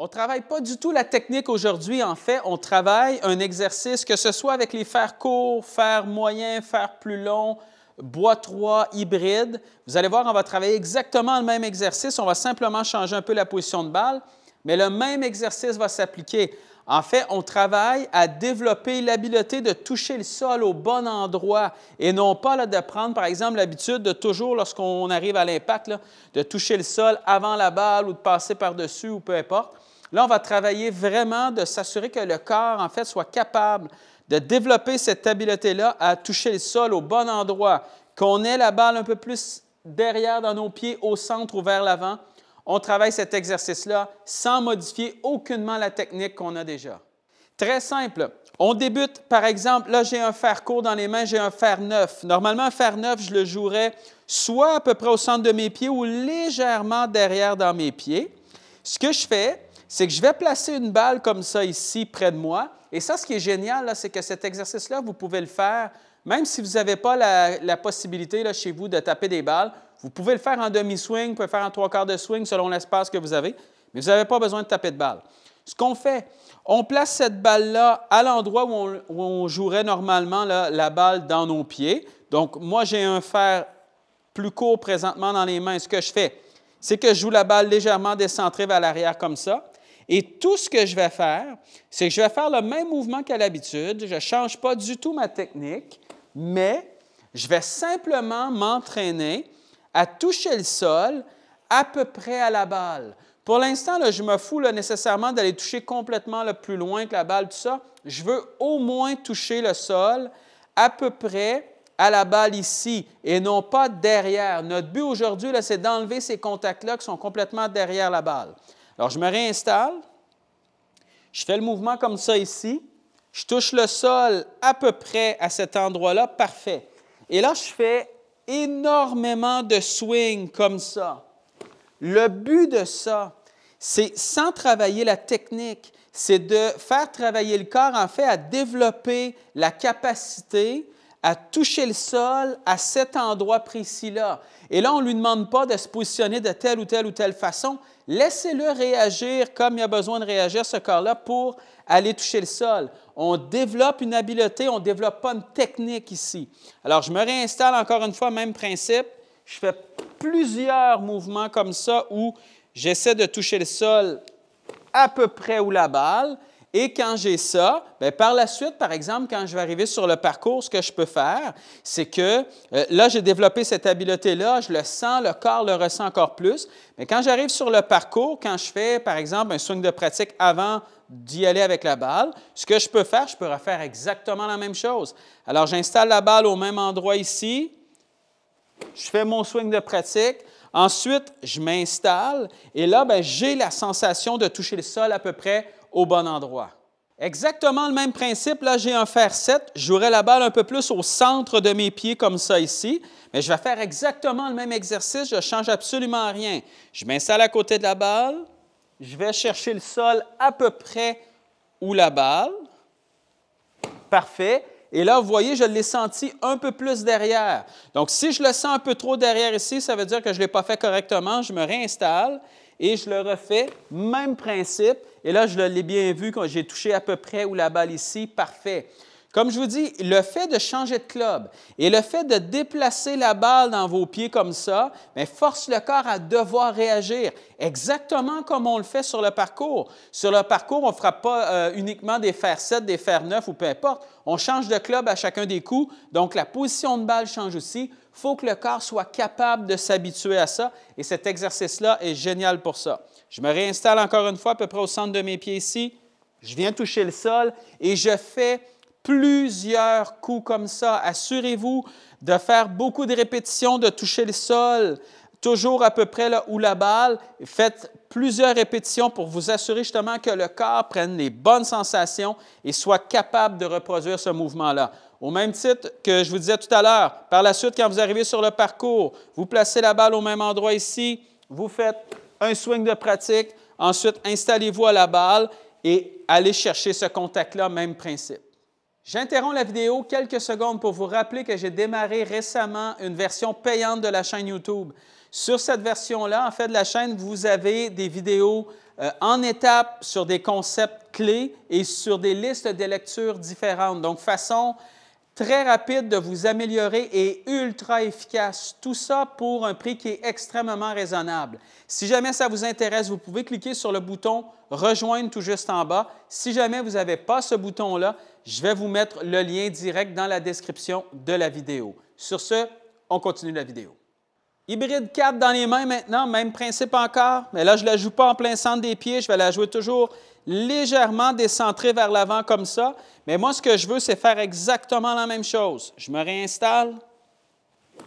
On ne travaille pas du tout la technique aujourd'hui. En fait, on travaille un exercice, que ce soit avec les fers courts, fers moyens, fers plus longs, bois 3, hybride. Vous allez voir, on va travailler exactement le même exercice. On va simplement changer un peu la position de balle, mais le même exercice va s'appliquer. En fait, on travaille à développer l'habileté de toucher le sol au bon endroit et non pas là, de prendre, par exemple, l'habitude de toujours, lorsqu'on arrive à l'impact, de toucher le sol avant la balle ou de passer par-dessus ou peu importe. Là, on va travailler vraiment de s'assurer que le corps, en fait, soit capable de développer cette habileté-là à toucher le sol au bon endroit, qu'on ait la balle un peu plus derrière dans nos pieds, au centre ou vers l'avant. On travaille cet exercice-là sans modifier aucunement la technique qu'on a déjà. Très simple. On débute, par exemple, là, j'ai un fer court dans les mains, j'ai un fer neuf. Normalement, un fer neuf, je le jouerais soit à peu près au centre de mes pieds ou légèrement derrière dans mes pieds. Ce que je fais, c'est que je vais placer une balle comme ça ici, près de moi. Et ça, ce qui est génial, c'est que cet exercice-là, vous pouvez le faire, même si vous n'avez pas la possibilité là, chez vous de taper des balles. Vous pouvez le faire en demi-swing, vous pouvez le faire en trois quarts de swing selon l'espace que vous avez, mais vous n'avez pas besoin de taper de balle. Ce qu'on fait, on place cette balle-là à l'endroit où on jouerait normalement là, la balle dans nos pieds. Donc, moi, j'ai un fer plus court présentement dans les mains. Ce que je fais, c'est que je joue la balle légèrement décentrée vers l'arrière comme ça. Et tout ce que je vais faire, c'est que je vais faire le même mouvement qu'à l'habitude. Je ne change pas du tout ma technique, mais je vais simplement m'entraîner à toucher le sol à peu près à la balle. Pour l'instant, je me fous nécessairement d'aller toucher complètement plus loin que la balle, tout ça. Je veux au moins toucher le sol à peu près à la balle ici et non pas derrière. Notre but aujourd'hui, c'est d'enlever ces contacts-là qui sont complètement derrière la balle. Alors, je me réinstalle, je fais le mouvement comme ça ici, je touche le sol à peu près à cet endroit-là, parfait. Et là, je fais énormément de swing comme ça. Le but de ça, c'est sans travailler la technique, c'est de faire travailler le corps, en fait, à développer la capacité à toucher le sol à cet endroit précis-là. Et là, on ne lui demande pas de se positionner de telle ou telle façon. Laissez-le réagir comme il a besoin de réagir, ce corps-là, pour aller toucher le sol. On développe une habileté, on ne développe pas une technique ici. Alors, je me réinstalle encore une fois, même principe. Je fais plusieurs mouvements comme ça où j'essaie de toucher le sol à peu près où la balle. Et quand j'ai ça, bien, par la suite, par exemple, quand je vais arriver sur le parcours, ce que je peux faire, c'est que là, j'ai développé cette habileté-là, je le sens, le corps le ressent encore plus. Mais quand j'arrive sur le parcours, quand je fais, par exemple, un swing de pratique avant d'y aller avec la balle, ce que je peux faire, je peux refaire exactement la même chose. Alors, j'installe la balle au même endroit ici, je fais mon swing de pratique. Ensuite, je m'installe et là, bien, j'ai la sensation de toucher le sol à peu près au bon endroit. Exactement le même principe, là, j'ai un fer 7, je jouerai la balle un peu plus au centre de mes pieds comme ça ici, mais je vais faire exactement le même exercice, je ne change absolument rien. Je m'installe à côté de la balle, je vais chercher le sol à peu près où la balle. Parfait. Et là, vous voyez, je l'ai senti un peu plus derrière. Donc, si je le sens un peu trop derrière ici, ça veut dire que je ne l'ai pas fait correctement. Je me réinstalle et je le refais. Même principe. Et là, je l'ai bien vu quand j'ai touché à peu près où la balle ici. Parfait. Comme je vous dis, le fait de changer de club et le fait de déplacer la balle dans vos pieds comme ça, bien, force le corps à devoir réagir, exactement comme on le fait sur le parcours. Sur le parcours, on ne fera pas uniquement des fers 7, des fers 9 ou peu importe. On change de club à chacun des coups, donc la position de balle change aussi. Il faut que le corps soit capable de s'habituer à ça et cet exercice-là est génial pour ça. Je me réinstalle encore une fois à peu près au centre de mes pieds ici. Je viens toucher le sol et je fais plusieurs coups comme ça. Assurez-vous de faire beaucoup de répétitions, de toucher le sol, toujours à peu près là où la balle. Faites plusieurs répétitions pour vous assurer justement que le corps prenne les bonnes sensations et soit capable de reproduire ce mouvement-là. Au même titre que je vous disais tout à l'heure, par la suite, quand vous arrivez sur le parcours, vous placez la balle au même endroit ici, vous faites un swing de pratique, ensuite installez-vous à la balle et allez chercher ce contact-là, même principe. J'interromps la vidéo quelques secondes pour vous rappeler que j'ai démarré récemment une version payante de la chaîne YouTube. Sur cette version-là, en fait, de la chaîne, vous avez des vidéos en étapes sur des concepts clés et sur des listes de lectures différentes. Donc, façon très rapide de vous améliorer et ultra efficace. Tout ça pour un prix qui est extrêmement raisonnable. Si jamais ça vous intéresse, vous pouvez cliquer sur le bouton « Rejoindre » tout juste en bas. Si jamais vous n'avez pas ce bouton-là, je vais vous mettre le lien direct dans la description de la vidéo. Sur ce, on continue la vidéo. Hybride 4 dans les mains maintenant, même principe encore, mais là, je ne la joue pas en plein centre des pieds, je vais la jouer toujours légèrement décentrée vers l'avant comme ça. Mais moi, ce que je veux, c'est faire exactement la même chose. Je me réinstalle,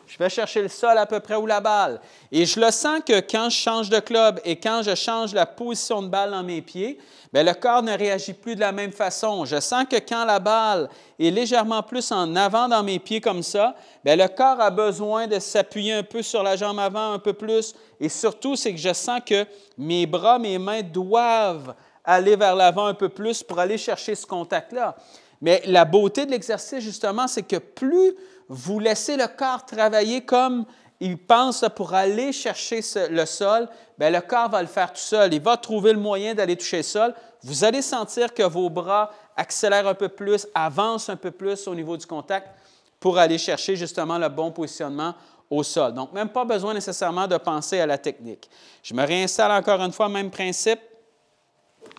je vais chercher le sol à peu près où la balle. Et je le sens que quand je change de club et quand je change la position de balle dans mes pieds, bien, le corps ne réagit plus de la même façon. Je sens que quand la balle est légèrement plus en avant dans mes pieds comme ça, bien, le corps a besoin de s'appuyer un peu sur la jambe avant, un peu plus. Et surtout, c'est que je sens que mes bras, mes mains doivent aller vers l'avant un peu plus pour aller chercher ce contact-là. Mais la beauté de l'exercice, justement, c'est que plus vous laissez le corps travailler comme il pense pour aller chercher le sol, bien, le corps va le faire tout seul. Il va trouver le moyen d'aller toucher le sol. Vous allez sentir que vos bras accélèrent un peu plus, avancent un peu plus au niveau du contact pour aller chercher justement le bon positionnement au sol. Donc, même pas besoin nécessairement de penser à la technique. Je me réinstalle encore une fois, même principe.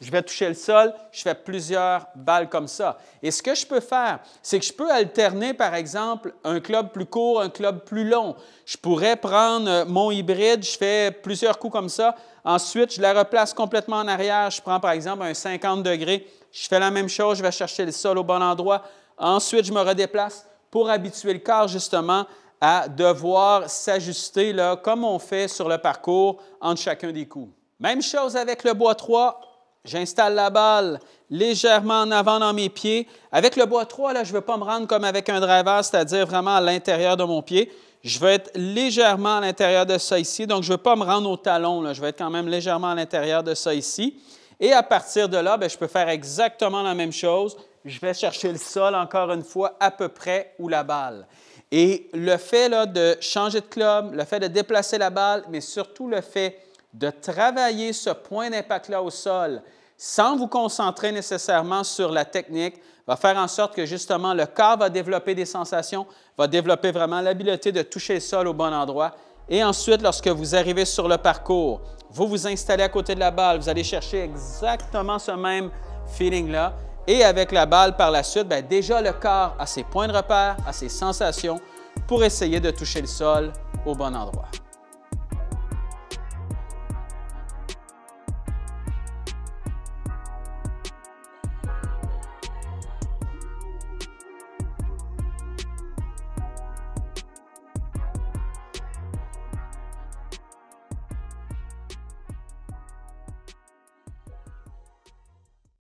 Je vais toucher le sol, je fais plusieurs balles comme ça. Et ce que je peux faire, c'est que je peux alterner, par exemple, un club plus court, un club plus long. Je pourrais prendre mon hybride, je fais plusieurs coups comme ça. Ensuite, je la replace complètement en arrière. Je prends, par exemple, un 50 degrés. Je fais la même chose, je vais chercher le sol au bon endroit. Ensuite, je me redéplace pour habituer le corps, justement, à devoir s'ajuster, comme on fait sur le parcours, entre chacun des coups. Même chose avec le bois 3. J'installe la balle légèrement en avant dans mes pieds. Avec le bois 3, là, je ne veux pas me rendre comme avec un driver, c'est-à-dire vraiment à l'intérieur de mon pied. Je vais être légèrement à l'intérieur de ça ici. Donc, je ne veux pas me rendre au talon. Là. Je vais être quand même légèrement à l'intérieur de ça ici. Et à partir de là, bien, je peux faire exactement la même chose. Je vais chercher le sol, encore une fois, à peu près où la balle. Et le fait là, de changer de club, le fait de déplacer la balle, mais surtout le fait de travailler ce point d'impact-là au sol sans vous concentrer nécessairement sur la technique, va faire en sorte que justement le corps va développer des sensations, va développer vraiment l'habileté de toucher le sol au bon endroit. Et ensuite, lorsque vous arrivez sur le parcours, vous vous installez à côté de la balle, vous allez chercher exactement ce même feeling-là. Et avec la balle par la suite, bien, déjà le corps a ses points de repère, a ses sensations pour essayer de toucher le sol au bon endroit.